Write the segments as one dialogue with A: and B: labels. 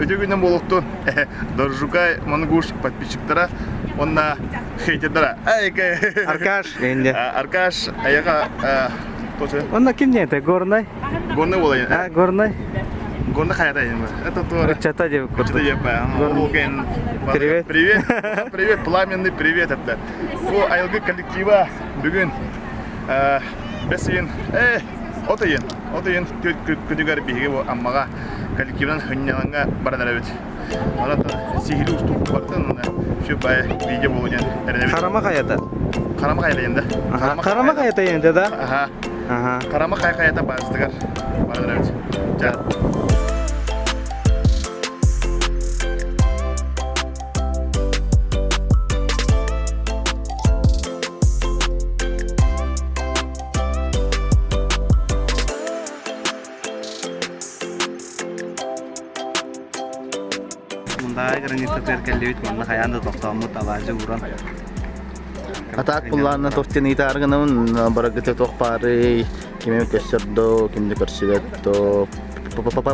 A: Өте күннен болуқту Доржукай Мангуш подписчиктара онна хейтедара.
B: Аркаш енді.
A: Аркаш аяға тосы.
B: Онна кім не это? Горный?
A: Горный болайын.
B: Горный?
A: Горный қайата енді. Это тоже.
B: Чата деп көрді.
A: Привет. Привет. Привет, пламенный привет. О, айылғы коллектива бүгін бәсейін. Отайын көдігер бейге аммаға коллективнан хынняланға барадар өт. Олата сихили уступ бақтын şu бай видео болуын әрінебет.
B: Қарама қаята?
A: Қарама қайта енді.
B: Қарама қаята енді да?
A: Қарама қайта бағыстығар барадар өт.
B: Мұндай граница теркеллебит, мұнда қаянда тоқтамыт алажы ұран.
C: Атақ бұлларына тоқтен итарғынын барагыты тоқпары, кеме көсірді, кемді көрсіветті,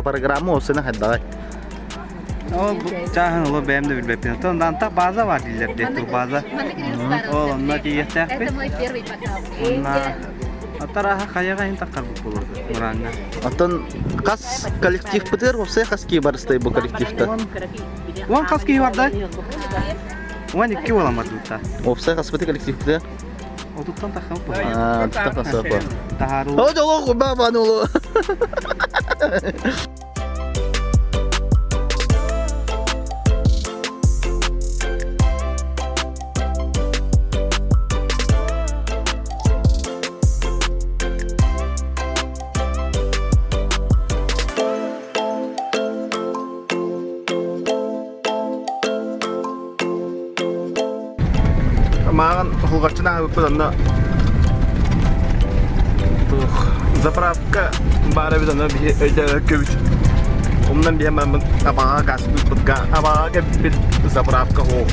C: программа осыны қайдағай.
B: Ол жағын ұлы бәйімді білбеппен. Ондан та база бар дейлер дейті база. Ол онда кейеттәк бет. Атараға қаяға ең таққар бұл болырды ұранға.
C: Атын қас коллектив бітер, осы қас кей барыстай бұл коллективті?
B: Оған қас кей барды? Оған екі оламады ұтта.
C: Опсай қас бітер коллектив бітер?
B: Ол тұттан таққан бұл.
C: Тұттан қасы бұл.
B: Тағару.
C: О, жоғы бабан ұлы.
A: Маған ұлғатшына өкпіл онда заправка бары біз онда өйді көбіт. Ондан бейім мәмін абаға қасып бұтқа абаға кәбіт заправка оқ.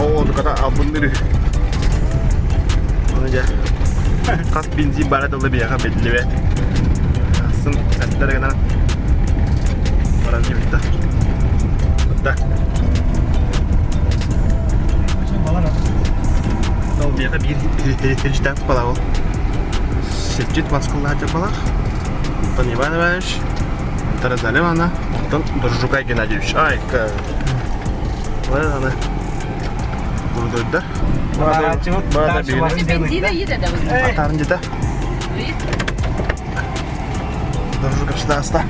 A: Ол қата албын үрі. Оны жа қас бензин бары дылы бейіға бәділі бәд. Қасын сәттері ғана баран жебітті. Бұтта. Ол бияқа бір херіштен қыпала ол. Сетчет Москвалға атып балақ. Антон Иванович, Таразалем ана, Антон Доржукай Геннадьевич. Айка. Олай ана. Burada ödder. Bana bir
D: Benzine iyi de de.
A: Atarın ceda. Доржукай всегда аста.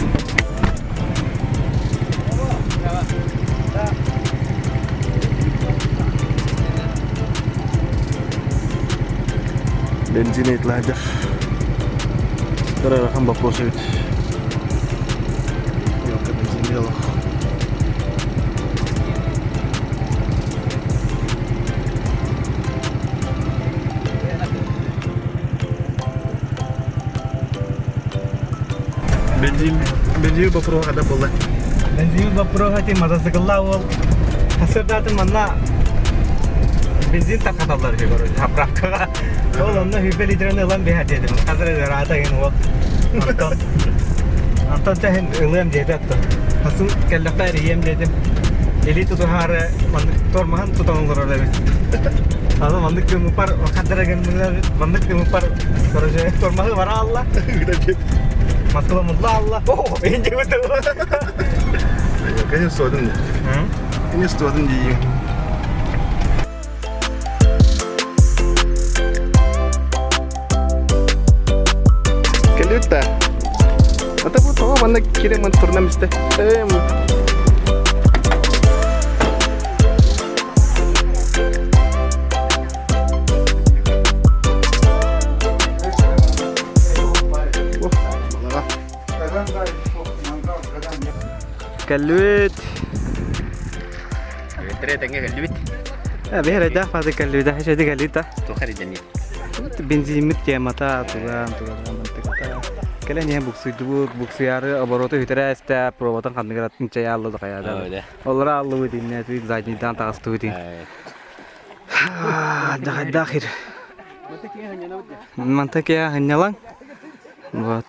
A: Benzin etlerdir. Kararıkan bakıyorsa evet. Yok benzin yok. Benzin bapuru ada boleh.
B: Benzin bapuru hati motosikletler ol. Hasırdatın manna benzin takatalar gibi böyle zapravkaga. Oğlumda hüpe litreni ılan bir hediye dedim. Hazır rahata yine ol. Anton çahin ılıyım dedi hatta. Nasıl kellekler yiyem dedim. Eli tutuharı mandık tormahan tutanılır orada biz. Adam mandık kemupar kadar gelmeler mandık kemupar proje tormahı var Allah. Maskula mutlu Allah. Oh, ince betul.
A: Kayaknya suadun ya. Ini suadun di. Kelita. Atau bu tahu mana kirim turnamen işte.
B: Kallut.
E: ترى تنجح اللبت
B: بهر ده فاضي kallut ده شيء ده kallut ده.
E: تخرج جنيه
B: Benzin mit ya mata tugan mantıkta. Kalian yang buksiyarı abarotu hitara esta probatan kan negara tincaya Allah da kaya da. Allah Allah bu dinle tu zaten tan tas tu din. Dah dakhir. Mantık ya hanyalan. Вот.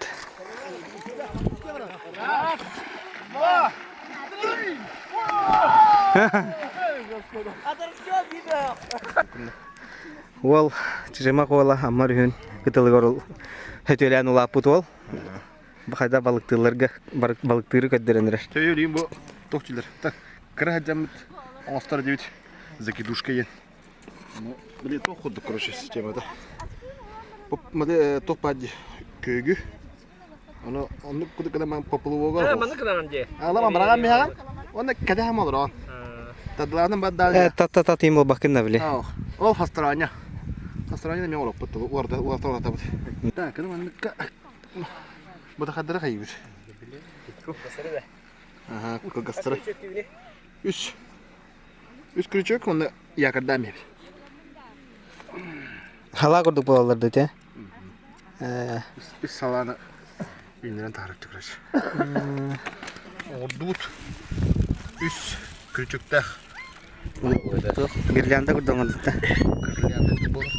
B: Ол чижема кола амар хүн кытылыгар ол хөтөлән улапут ол. Бахайда балыктыларга балыктыры көддөрөнөр.
A: Тәйрим бу тохчилар. Так, крахаджамт остар девять закидушка ен. Ну, блин, то ходу, короче, система, да. Маде топади көйгү. Оны куды када ман поплывога.
D: Маны кыдан же.
A: Ала ман бараган мега. Оны када хам олор. Тадланы бадда.
B: Та тим ол бакында биле.
A: Ол фастраня. Фастраня мен олоп бутты. Орда табыт. Так, када ман Буда хаддара хайбир. Ага, кылгастыры. Үс крючок, оны якорда меб.
B: Хала көрдүк балаларды те.
A: Үс саланы үйнерен тарыпты, короче. Ордут. Үс крючоктах.
B: Гирлянда көрдөң алды.
A: Гирлянда болот.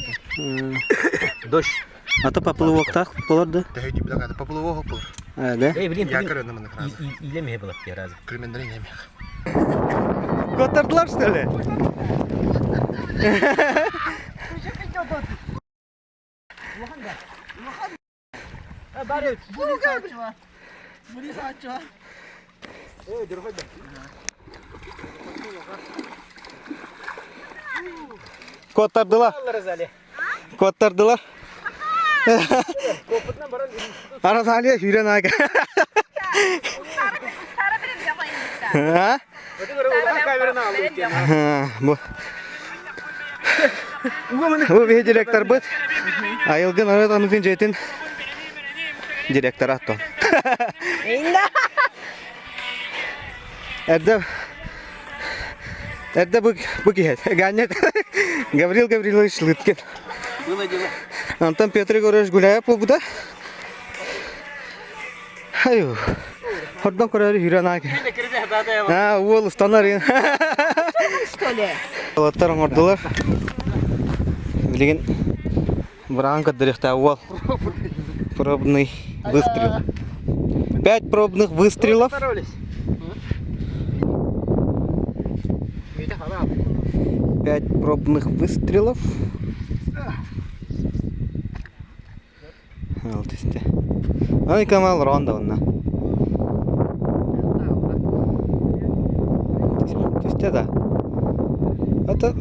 B: Дождь. Ата поплывоктак болорду.
A: Тәйди билак аты поплывога болор.
B: Да.
D: Блин,
A: Якоры ныманы краз.
D: илеме булып яразы.
A: Кремендерин еме.
B: Котардылар что ли? Котардылар. Котардылар. Аразалия хүрен ага. Ha? Bu bir direktör bu. Ayılgın öğretmenimizin jetin direktör attı. Erde bu ki gannet. Gavrilovич Lytkin. Антон Петрович Гуляев bu da. Ayo. Oradan kararı hiranak. Ha, oğul stanlar ya. Balıklar oradalar. Bilgin бранка директовал. Пробный выстрел. 5 пробных выстрелов. 5 пробных выстрелов. Вот işte. Ay Kamal ronda onunla. İşte da. Hatta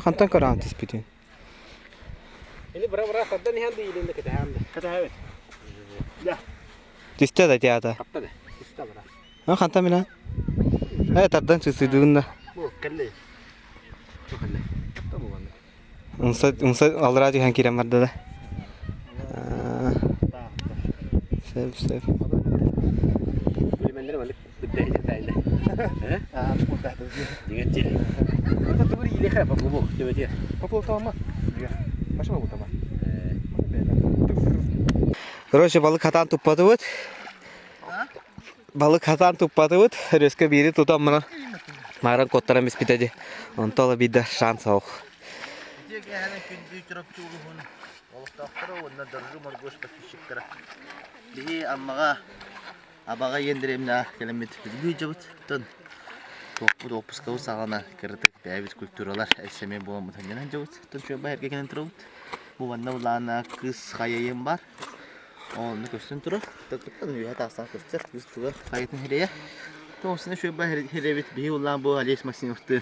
B: Hantan karan tispitin.
D: Ini bra kaddan handi ilinde kete hamde. Kete evet. Ya.
B: İşte da tiyata.
D: Kapta de. İşte bra.
B: Ha hantan mina. Ay tardan çıksıydığında.
D: Bu kelle. Bu kelle. Tamam anne.
B: Unsa alraji hankiram vardı da. Sev.
D: Bilimendere balik bedeh jatayla. He?
A: Bu tahta.
D: Digecil. Kata tuburi ile khara bu. Diye.
A: Попол tamam. Başa bu tamam.
B: Короче, balık hatan tuppadı вот. Balık hatan tuppadı вот. Röske biri tutam mına. Maran kottaram ispitedi. Ontala bir de şans yok.
C: Bihi ammaga abaga yendiремна келемет билүү жабыт тон топпу допускау сагана кырдык бәбит культуралар эсеме боламы таңган жабыт тон чөбө эркеген турут бу ванна улана кыз кайыйым бар оны көстөн туруп токуттан үйө тасак көстөр кыз туга кайытын хирея тосуна чөбө хиребит биhi улан бу Алис Максимовту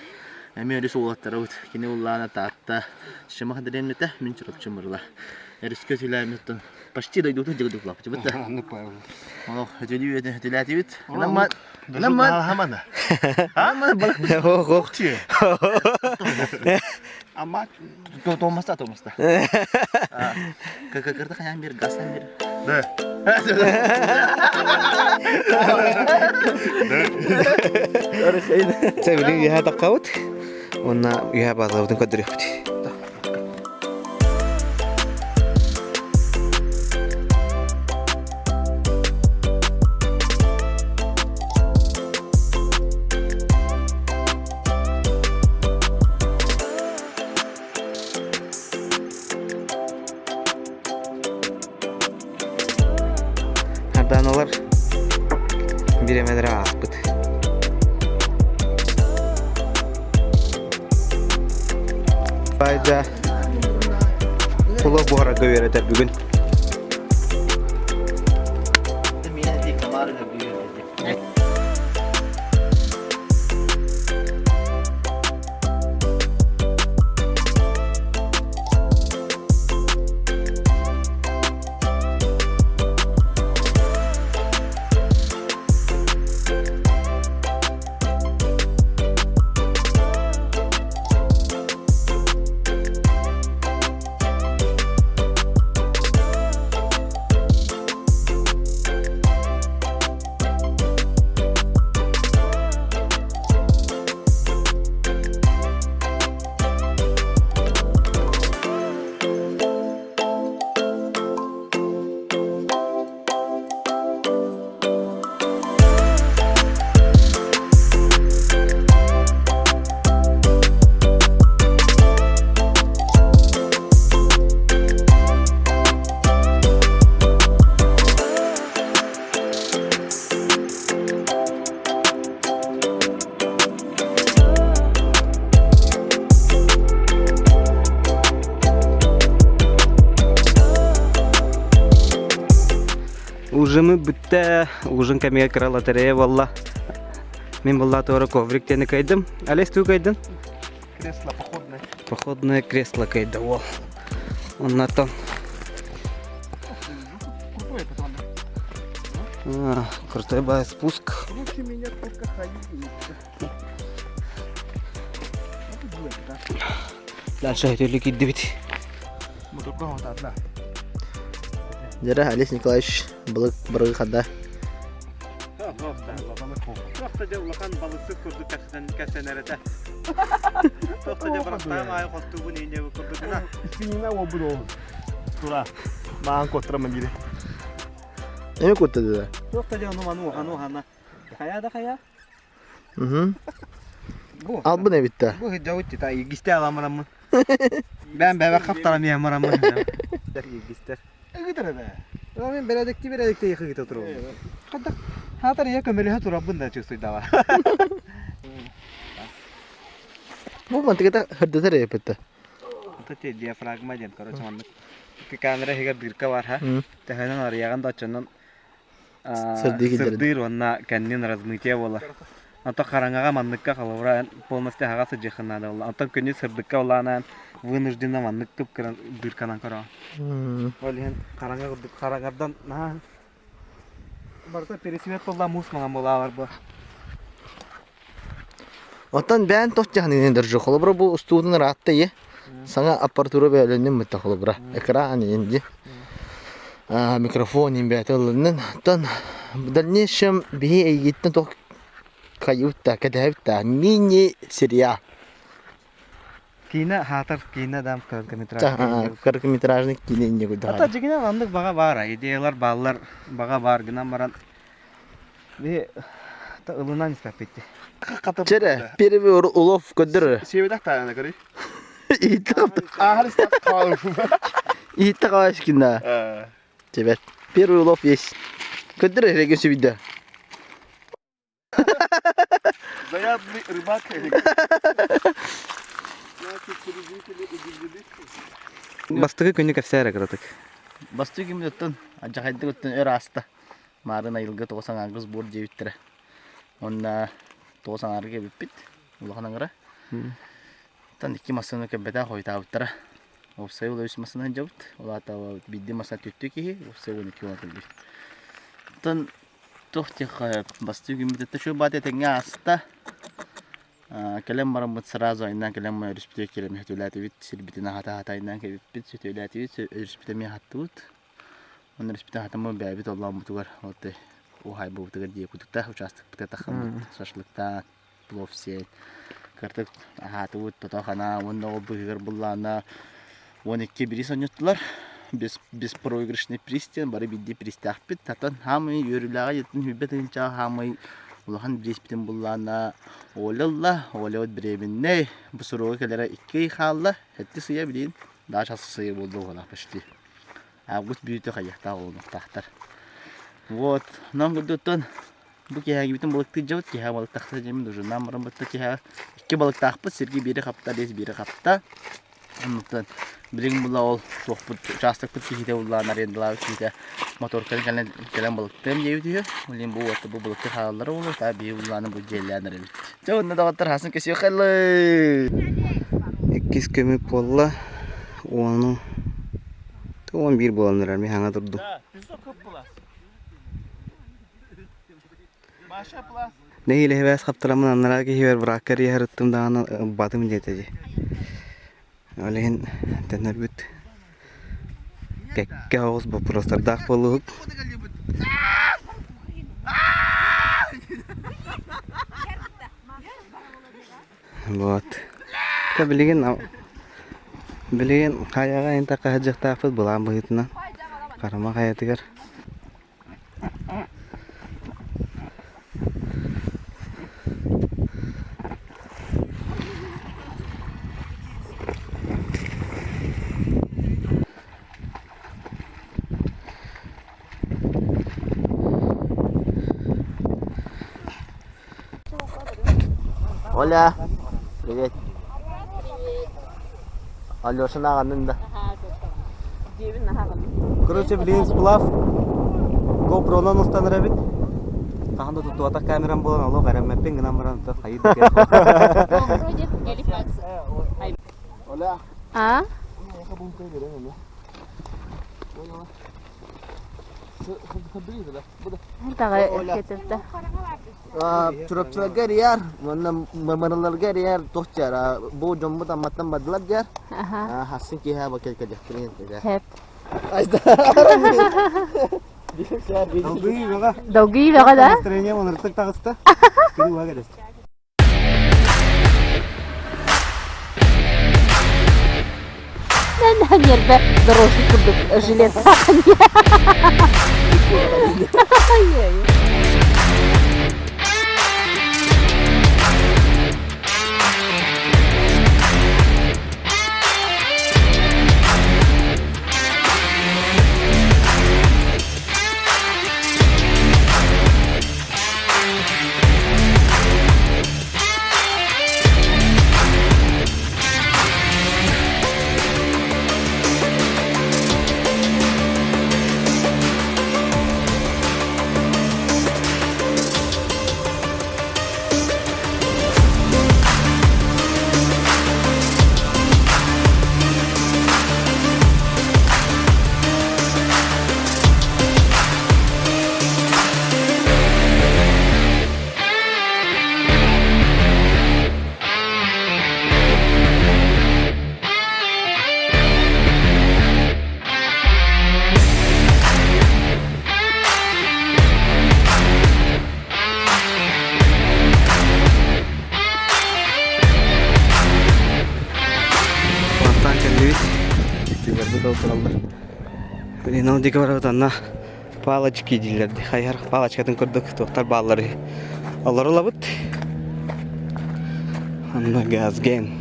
C: эми олаттар ут кини улана таатта шыма хадыренмете мен чурап чымырла эрискө сүләметтен почти дойдут жыгдык лап чыбыт да
A: Ну понял.
C: Оно хөтөлү өтө хөтөләтибит. Намма
A: Хамана.
C: Ама балык.
B: Ох.
A: Ама
C: Томаста. Кырды каян бер гастан бер.
A: да.
B: Sen bilin ya da kavut. Ona ya bazıldın kadar yaptı. Danalar Biremeleri aspıt. Ayrıca Ulu buhara göğerete bugün.
C: Mine di kamar da büyüyor.
B: Ужимы бүтті, ужин кәмеге кірала тәрее валла. Мен валла туара ковриктені кайдым. Алес ту кайдын?
A: Кресло походное.
B: Походное кресло кайды ол. Онна там.
A: Крутое пацаны.
B: Крутой бай спуск.
A: Лучше меня только ходить.
B: Дальше хотели кидді бит.
A: Мы только вот одна.
C: Жара Олег Николаевич былык бырыгы хада.
B: Тоқта де улақан балысы көрді кәсен әрәті. Тоқта де бірақтайым ай қотты бұн үйне көрдігіна.
A: Спинина обуд олды. Тура. Маған коттырамын дейді.
C: Эме көттөдү да.
B: Тоқта де оғаны. Қая да қая?
C: Ал bu ne bitti?
B: Bu hıcavut ta ilgiste alamıramın. Ben bebek kaptaram yamaramın. İlgister.
A: Gider be.
B: Ben beledekte yakı git oturuyorum. Kadar hatar ya kömeli hatur abunda çıksın dava.
C: Bu mantıkta hırdı tere yapıttı.
B: तो ते diafragma jen karo cuman ke kamera higa birka war ha tahanan ariyagan da channan sirdir wanna kannin razmitiya wala ата караңага мандыкка калыбра полностью хага сыжыхына да вала ата көне сырдыкка улана вынужденно мандык туп бирканан кара олен караңардан на барта пересмет болла мусмаган болалар бу
C: Оттан бән тохтяхны нендер жок. Холобра бу студын ратты е. Саңа аппаратура бәленнен мытта холобра. Экран инде. Микрофон имбәтелнен. Тан в дальнейшем бие егиттен тох каюта кадавта мини серия.
B: Кина хатар кина дам короткометражный.
C: Короткометражный кино не гуда.
B: Ата жигина мандык бага бар, идеялар баллар бага бар гына маран. Бе та ылынан испапетти.
C: Çere, первый улов көдір.
A: Себедак тағана көрей.
C: İyitti kaptı.
A: Ağрыстап қалып.
C: İyitti қалаш кинда. Тебе. Первый улов есть. Көдір реген сөбейді.
A: Заядлый рыбак.
B: Бастыгы көне кәпсәре кырдык.
C: Басты ким өттін. Ажақайды өттін өр аста. Марын айылғы 90 бор жебіттірі. Онна 90 биппит. Улаханан ғыра. Тан 2 масыны көббәдә қойта ауттыра. Опсай ула үс масынан жабыт. Ола атауа бидді маса төтті кейі. Опсай 12 ула көлбір. Тан тоқтиға басты ким өтті. Шо баты тәңе аста. Келем барамыт сразу айнан келем ма өріспіте келем хөтөләті бит. Сірбітіна хата айнан кебіппит. Сөтөләті бит. Өріспіте мен хатты бұд. Он өріспіте хатамы бәбіт олан бұтығар. Олты ухай бұтығар дие күдікті. Участық біте тақым бұд. Шашлықта, плов сен. Картык хаты бұд. Тотақана. Онда ол бұғығар бұллана. 12 бірі сонеттілар. Без проигрышный пристен. Бары бидді пристяқ бит. Татын хамы өріліға етін хүбет ұйынча хамы улахан бреспитен бұллана. Олылла. Олы өт біремінне. Бұ сұруғы келері 2 қалла. Әтті сыя білейін. Daha şası sayı oldu ola başlı. Август büyütü kayakta olmak tahtar. Вот, нам гудутон Bu kiha gibi bütün balık tıcavut kiha balık taktı cemin dojun namırın battı kiha iki balık takpı sirgi biri kapta des biri kapta anlatan biring bula ol tohput çastak put kihide ulan arendalar kihide motor kalen balık tem yevi diyor ulin bu atı bu balık halalları olur tabi ulanın bu jellener evet çoğunda da vatar hasın kesiyor kalı
B: İkiz kömür polla onu 11 bulanlar mi hana durdu. Ne ile heves kaptıramın anlara ki hever bırakır ya hırttım dağına batım jeteci. Öleyin tener büt. Kekke ağız bu prostar dağ poluk. Вот. Bilgin kayaga enta kahajak tafet bulan bahitna. Karama kaya tigar.
C: Hola. Привет. Алёша нағанында.
B: Короче, блин, сплав. GoPro-нан устаныр бит. Тағында тұту атақ камерам болан алу қарамаппен гынан баран тұт қайды.
C: Hola.
E: А? Тағы кетіпті.
C: Çorapçılar geliyor. Mamalar geliyor. Tohçara. Bu jombu tamatan badlar jar.
E: Аха.
C: Hasin ki ha bakal kajak kering.
E: Хеп.
B: Алгый бага.
E: Дауги бага да?
B: Настроение моныртык тағыста. Кiri бага дес.
E: Нән нербе дорожный курдук жилет сакын.
B: Блин, дике барабыт анна палочки дилерди. Хайар палочкатын көрдүк, токтар баллары. Алар алабыт. Анна газген.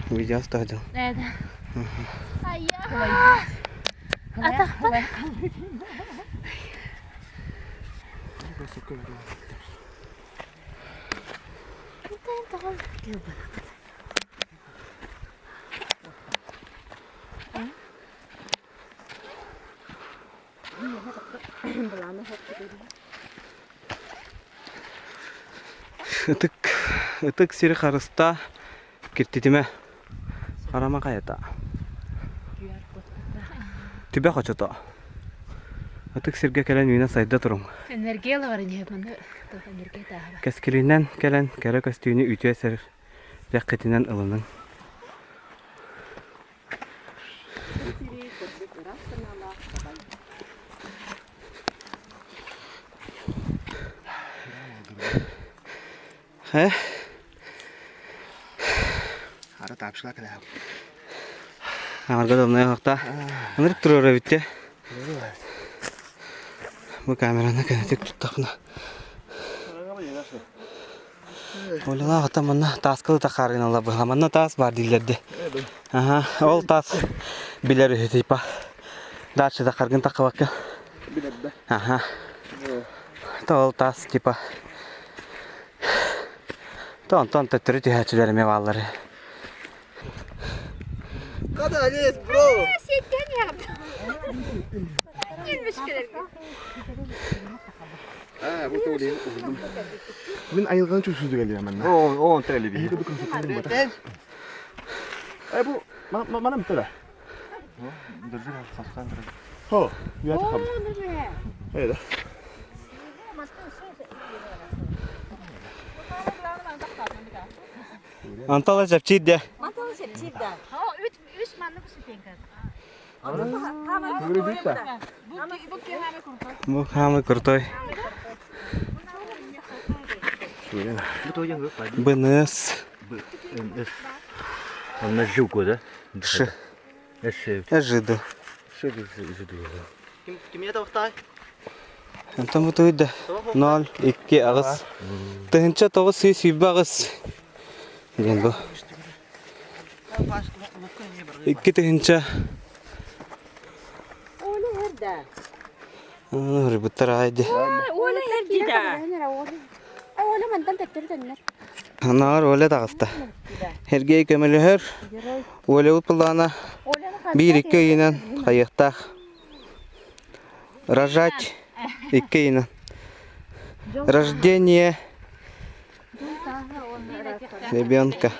B: Видео оставил.
E: Evet. Ayya. Atakta.
B: Ытык сири қарыста киртитиме қарама қайата. Түбе қачата. Ытык сирге келен үйіне сайда тұрың.
E: Энергиялы бар не банда. Энергия тағы.
B: Кәскелинен келен кәрі көстүйіні үтіе сәрір. Бәққетінен ылының.
C: Ара тапшыла кілі.
B: Амарга домнaya хақта. Анырып тұрыр өбітте. Бұл камераны кәнетек тұттақына. Олала ата манна таскыл тахарын ала была. Манна тас бар дилерде. Ага, ол тас билер типа. Дальше тахаргын тахавакка.
A: Билерде.
B: Ага. Ол тас типа. Тон төттөрү тиһәчиләрме баллары.
C: Kada Alice bro.
A: Bu tawli. Min ayılgan çok sürdü geliyor hemen.
B: On tele bir.
A: Bu bana mı tele? Ho, ya takam. Evet.
B: Антала жапчиде.
A: Böyle büyük de.
B: Bu hamı kurtoy.
A: Şöyle.
B: Bınız.
C: Onlar jugoda.
B: Шы.
C: Eşev.
B: Ежиды.
C: Şöyle judo. Kim yata vaxtay?
B: Антам бутуйда. 0 2 агыс. Тыгынча 9 8 агыс. Деген бу. 2 тыгынча. Рыбыттар айды. Анар оле дагыста. Хергей көмөлөөр. Оле утпулана. 1-2 үйүнөн кайыктак. Рожать 2 үйүнөн. Рождение ребенка.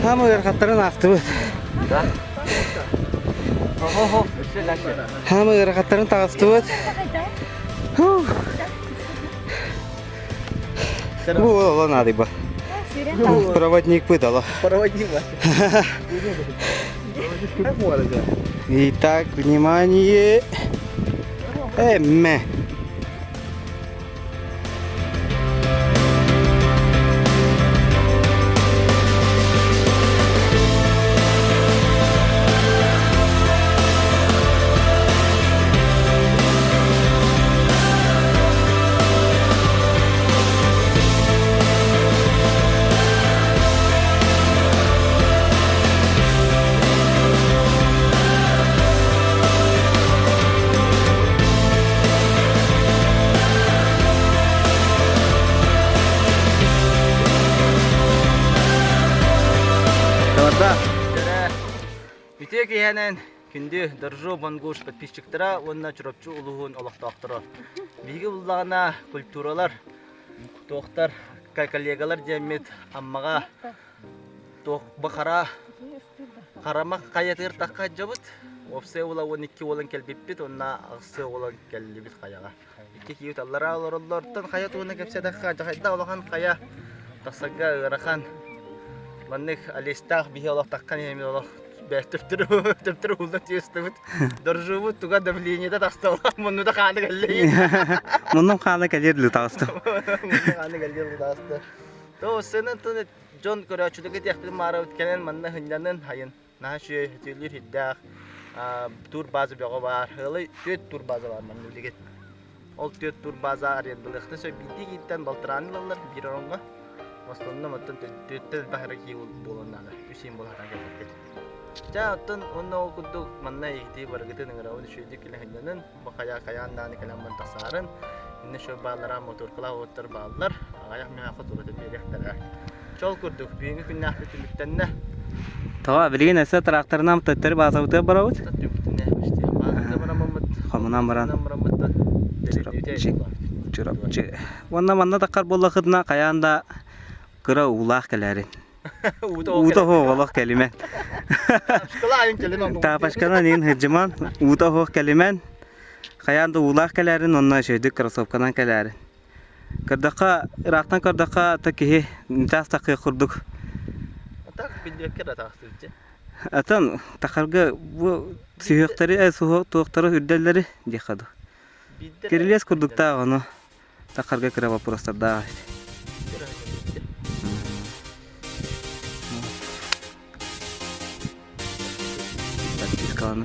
B: Hamı ırgatların aktı. Hamı ırgatların tağıstı. Bu olan adı bu. Проводник выдала.
C: Проводник вас.
B: Итак, внимание. Эмме.
C: Ütек янен күнде дыржу бангуш подписчиктара онна чурапчу улугун олоктоктора. Биги буллагана культуралар, токтар, коллегалар жемет аммага ток бахара карамак каятыр такка жабыт. Опсе ула 12 болон келбиппит, онна аксы болон келбит каяга. Икки кийет аллара олорлортон каятууна кепсе такка жайда олаган кая тасага ырахан. Маннык алистах бихи олох таккан эми олох Töptürü ulda tiyestimit. Dörjübü tuga davleniyede tastağılar. Bunu da kanı geldi.
B: Bunun kanı gelirli tağıstı.
C: Bunu kanı geldi tastı. To senin tını John Koraçuluk etiyakpil maravut kenen manna hınyanın hayın. Naha şu tüylür hiddağ. Tur bazı bir var. Hılı tüyet tur bazı var manna diget. Ol tüyet tur bazı arendılıqtı. Söy bildi gitten baltıranılar bir oranğa. Ostonda matan tüyettel bahara ki bolonnalar. Üseyim bolharan geldi. Ja ton ono kuduk manna ikti bargete nangaraw ni shudi kilahanyanan bakaya kayan dani kalaman tasaran inna sho balara motor kala otar ballar agaya mi haqat urata berek tara chol kurduk biingi kunna hafitliktanna
B: Tawa bilgin esa traktörnam töttür bazawta barawut.
C: tatibtinne biste bazda marammat
B: Xamuna maran.
C: marammat
B: Çırapçı. Wannan manna takar bolla khidna kayanda kıra ulaq kelerin. Uta hoğalaq kelimen.
C: Şkola ayın kelime.
B: Ta başkana nin hıcıman uta hoğ kelimen. Kayan da ulaq kələrin ondan şeydik krasovkadan kələrin. Kırdaqa Irak'tan kırdaqa ta ki nitas taqı kurduk.
C: Tak bildiğin kadar taksirce.
B: Atan takarga bu suyuqtari soğuk toqtары hüddelleri dikadı. Kiriles kurduk ta onu. Takarga kira vaporostada. Kanı.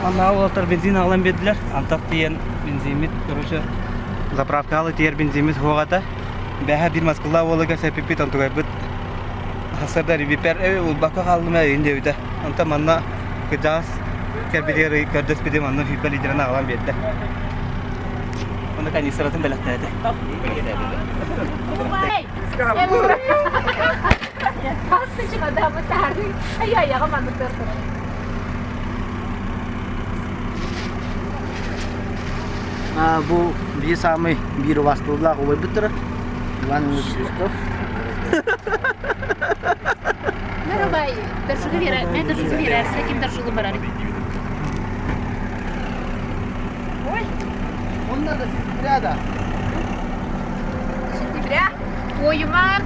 B: Anna oltar benzin alan verdiler. Antak diyen benzimit короче заправкалы тер бензимит хугата. Бәһә bir Москва олага сәпипит антугай бит. Хасарда рибипер ул бака халма инде үтә. Анта манна кыдас кәбидер кадас биде манна фипа литрен алан берди. Онда канистратын беләктәде.
C: Bu bir samay bir vastullah o bitir. Lan Yusuf.
E: Merhaba, держу вера, я держу вера, с таким держу лаборари.
C: Onda da sirada.
E: Сентября? Oyuma.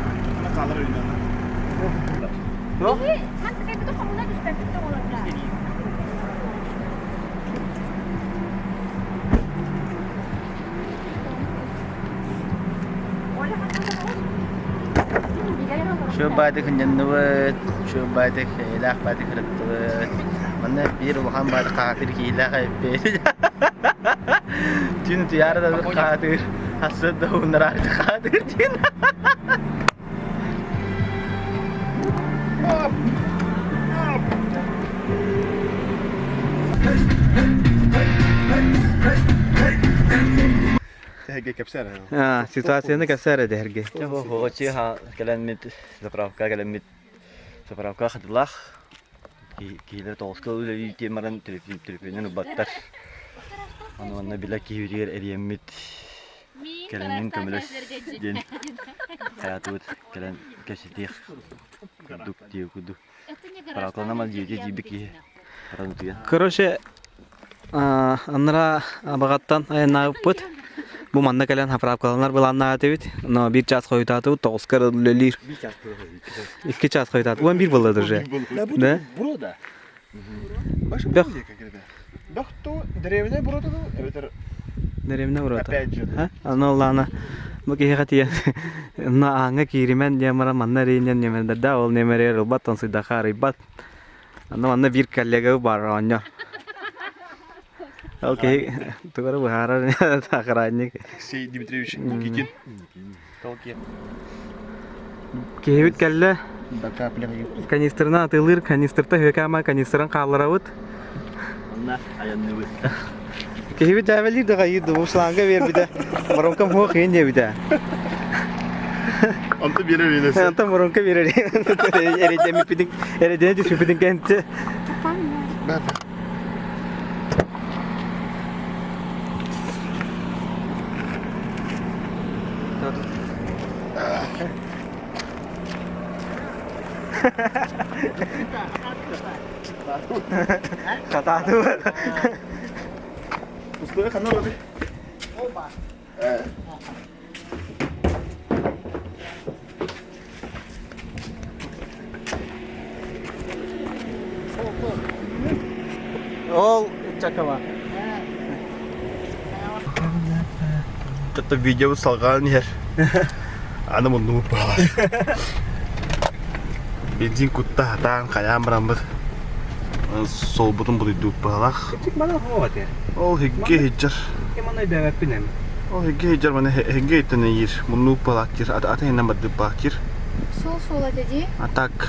A: Kalır oyundan.
C: Yok.
E: Sen de bir hamuna düştün de olabilir.
C: Şu bayda kıncanıvat, şu bayda ilah bayda kırıktıvat. Bana bir ulan bayda katil ki ilah kayıp. Tüm tiyara da katil. Hasret da onlar artık katil.
A: Tehge kepser.
B: Ha, situasyonu kasar dergi.
C: Его хочи ха калемит заправка калемит заправка хадлах. Килер тоска үле темаран телефонын убаттар. Аны биле киюдер эриемит. Калемин көмөлөс ден. Хаятут калем кешитих. Дук диюду. Параклана мал диюде дибики. Парантуя.
B: Короче, анра абагаттан айна пут. Bu manna kalan haprapkalanlar bulanna atebit. No bir ças koyutatı 9 karılır. 2 ças koyutatı. 11 buladır je. Ne?
C: Burada.
A: Başka
B: Yok.
A: bir şey kakirde. Bak to drevne burada da evet.
B: Neremne urata?
A: Опять же.
B: Ha? Anolana. Bu ki hatiye. Na anga kirimen yamara manna reyen yemen da ol nemere robat on sida kharibat. Anna bir kallega bar anya. Okey. Tukara buhara takaranya.
A: Şey Dimitrievich Nikitin. Толки.
B: Kehit kelle
C: Baka pilih
B: kanistrına atılır. Kanistrta hökama kanistran kaldıravut.
C: Onlar ayağını vur.
B: Kehit davelir de gaydı. Bu slanga ver bir de. Maronkam ho khin je bir de.
A: Anta bir yere neyse.
B: Anta maronka verir. Eredemi pidin. Eredeni düşü pidin kenti.
A: Ben.
B: Kata tuh.
A: Ustoya kanal abi.
B: Ол çakama.
A: Tatta video salgan yer. Ana mundu pa. Benzin kutta hatan kaya merambut. Sol butun budi dupalak.
B: Küçük mana hava ya.
A: Ol higge hijjar.
B: Kemana ibarat pinen.
A: Ol higge hijjar mana higge itene yir. Mundu palakir. Ata hena madde pakir.
E: Сол сола dedi.
A: Atak.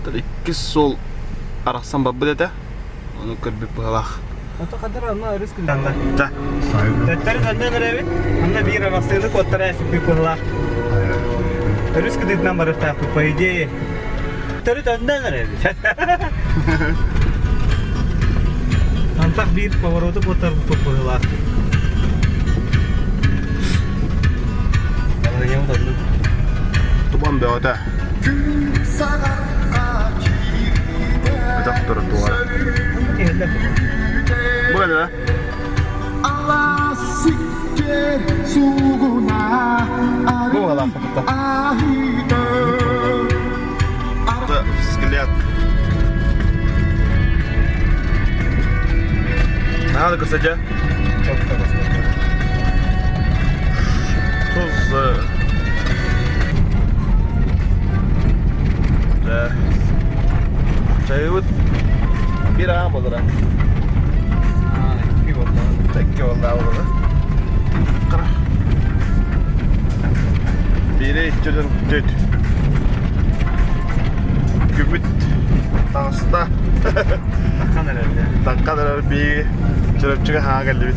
A: Tad ikkis sol arasan babbe dede. Onu kırbi palak.
B: Ata kadar anla risk anla.
A: Da.
B: Tetleri senden nereye? Anla bir arasını kottara esip kolla. Risk dit number ta payje. Tetleri senden nereye? Antak bir power itu putar kolla. Kalau yang tadi
A: Tuban be oda. Bedak dur.
B: tidak.
A: Bu ne lan? Bu mu lan kapıda? Burada skillet. Ne aldı kısaca?
B: Çok kafasına.
A: Tuz. Çayıvıt. Bir ağam olur ha.
B: Bir oldu.
A: Tek ki vallahi olur ha. Kıra. Biri içtirdim düt. Kübüt. Tağısta.
B: Bakan herhalde.
A: Dakikalar bir çırpçıga ha geldi bit.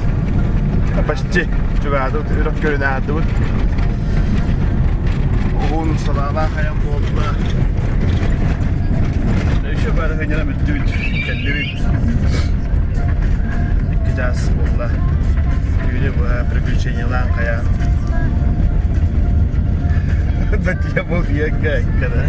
A: Başçı. Çuga adı ürok görüne adı bit. Oğun salala hayam oldu. Şu böyle hıncana müttü bit. Geldi bit. İkkicaz oldu. Böyle bu приключениялар kaya. Da diye bu diye kadar.